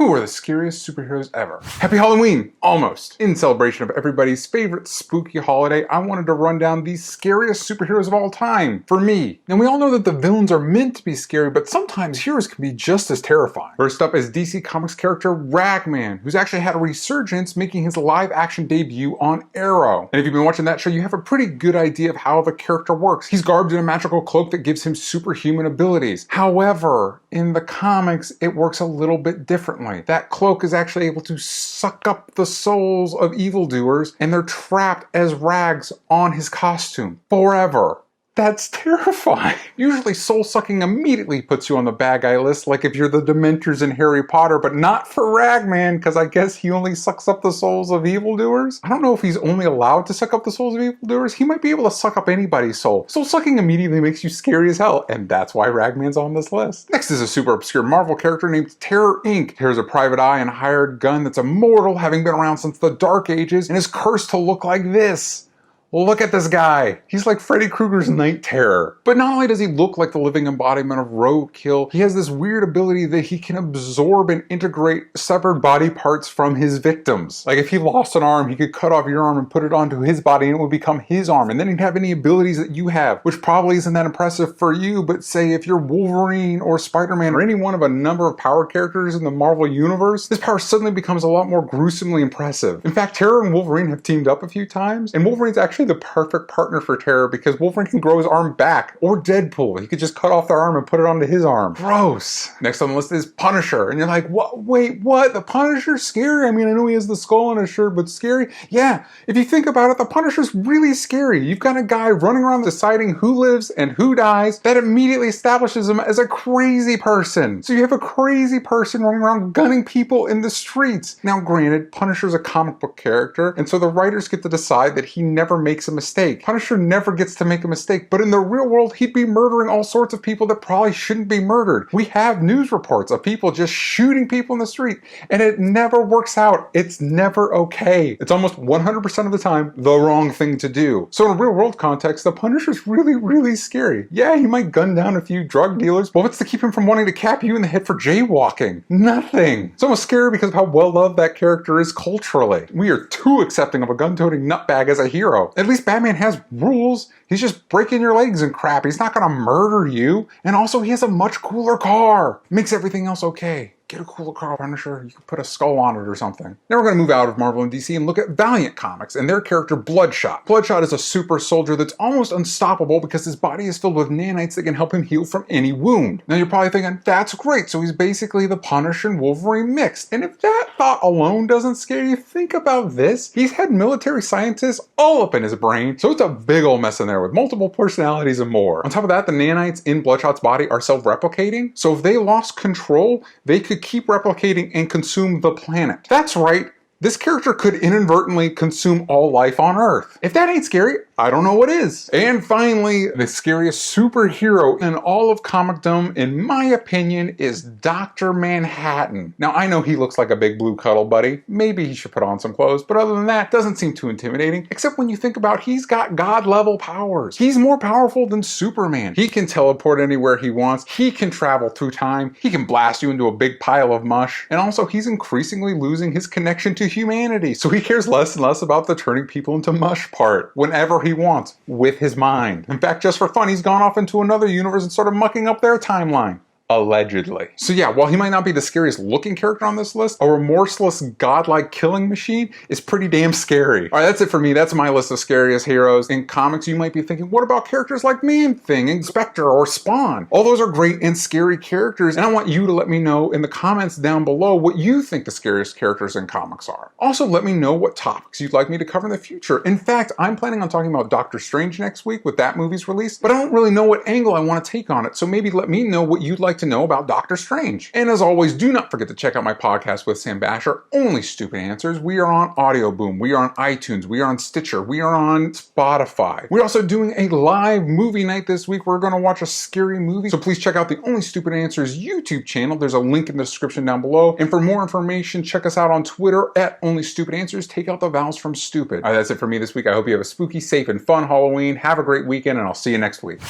Who are the scariest superheroes ever? Happy Halloween! Almost. In celebration of everybody's favorite spooky holiday, I wanted to run down the scariest superheroes of all time, for me. And we all know that the villains are meant to be scary, but sometimes heroes can be just as terrifying. First up is DC Comics character Ragman, who's actually had a resurgence making his live-action debut on Arrow. And if you've been watching that show, you have a pretty good idea of how the character works. He's garbed in a magical cloak that gives him superhuman abilities. However, in the comics, it works a little bit differently. That cloak is actually able to suck up the souls of evildoers, and they're trapped as rags on his costume forever. That's terrifying. Usually soul-sucking immediately puts you on the bad guy list, like if you're the Dementors in Harry Potter, but not for Ragman, because I guess he only sucks up the souls of evildoers. I don't know if he's only allowed to suck up the souls of evildoers. He might be able to suck up anybody's soul. Soul-sucking immediately makes you scary as hell, and that's why Ragman's on this list. Next is a super obscure Marvel character named Terror Inc. Terror's a private eye and hired gun that's immortal, having been around since the Dark Ages, and is cursed to look like this. Look at this guy. He's like Freddy Krueger's Night Terror. But not only does he look like the living embodiment of roadkill, he has this weird ability that he can absorb and integrate severed body parts from his victims. Like if he lost an arm, he could cut off your arm and put it onto his body and it would become his arm. And then he'd have any abilities that you have, which probably isn't that impressive for you, but say if you're Wolverine or Spider-Man or any one of a number of power characters in the Marvel Universe, this power suddenly becomes a lot more gruesomely impressive. In fact, Terror and Wolverine have teamed up a few times, and Wolverine's actually the perfect partner for Terror because Wolverine can grow his arm back, or Deadpool. He could just cut off their arm and put it onto his arm. Gross. Next on the list is Punisher, and you're like, what? Wait, what? The Punisher's scary? I mean, I know he has the skull on his shirt, but scary? Yeah, if you think about it, the Punisher's really scary. You've got a guy running around deciding who lives and who dies. That immediately establishes him as a crazy person. So you have a crazy person running around gunning people in the streets. Now, granted, Punisher's a comic book character, and so the writers get to decide that he never makes a mistake. Punisher never gets to make a mistake, but in the real world, he'd be murdering all sorts of people that probably shouldn't be murdered. We have news reports of people just shooting people in the street, and it never works out. It's never okay. It's almost 100% of the time the wrong thing to do. So in a real world context, the Punisher's really, really scary. Yeah, he might gun down a few drug dealers, but what's to keep him from wanting to cap you in the head for jaywalking? Nothing. It's almost scary because of how well loved that character is culturally. We are too accepting of a gun-toting nutbag as a hero. At least Batman has rules. He's just breaking your legs and crap. He's not gonna murder you. And also, he has a much cooler car. Makes everything else okay. Get a cooler car, Punisher. You can put a skull on it or something. Now we're going to move out of Marvel and DC and look at Valiant Comics and their character Bloodshot. Bloodshot is a super soldier that's almost unstoppable because his body is filled with nanites that can help him heal from any wound. Now you're probably thinking, that's great, so he's basically the Punisher and Wolverine mixed. And if that thought alone doesn't scare you, think about this. He's had military scientists all up in his brain, so it's a big old mess in there with multiple personalities and more. On top of that, the nanites in Bloodshot's body are self-replicating, so if they lost control, they could keep replicating and consume the planet. That's right. This character could inadvertently consume all life on Earth. If that ain't scary, I don't know what is. And finally, the scariest superhero in all of comicdom, in my opinion, is Dr. Manhattan. Now, I know he looks like a big blue cuddle buddy. Maybe he should put on some clothes, but other than that, doesn't seem too intimidating, except when you think about he's got God-level powers. He's more powerful than Superman. He can teleport anywhere he wants. He can travel through time. He can blast you into a big pile of mush. And also, he's increasingly losing his connection to humanity, so he cares less and less about the turning people into mush part whenever he wants with his mind. In fact, just for fun, he's gone off into another universe and started mucking up their timeline. Allegedly. So yeah, while he might not be the scariest looking character on this list, a remorseless godlike killing machine is pretty damn scary. Alright, that's it for me. That's my list of scariest heroes. In comics, you might be thinking, what about characters like Man-Thing, Inspector, or Spawn? All those are great and scary characters, and I want you to let me know in the comments down below what you think the scariest characters in comics are. Also, let me know what topics you'd like me to cover in the future. In fact, I'm planning on talking about Doctor Strange next week with that movie's release, but I don't really know what angle I want to take on it, so maybe let me know what you'd like to know about Doctor Strange. And as always, do not forget to check out my podcast with Sam Bashor, Only Stupid Answers. We are on Audio Boom, we are on iTunes, we are on Stitcher, we are on Spotify. We're also doing a live movie night this week. We're going to watch a scary movie, so please check out the Only Stupid Answers YouTube channel. There's a link in the description down below. And for more information, check us out on Twitter at Only Stupid Answers. Take out the vowels from stupid. All right, that's it for me this week. I hope you have a spooky, safe, and fun Halloween. Have a great weekend, and I'll see you next week.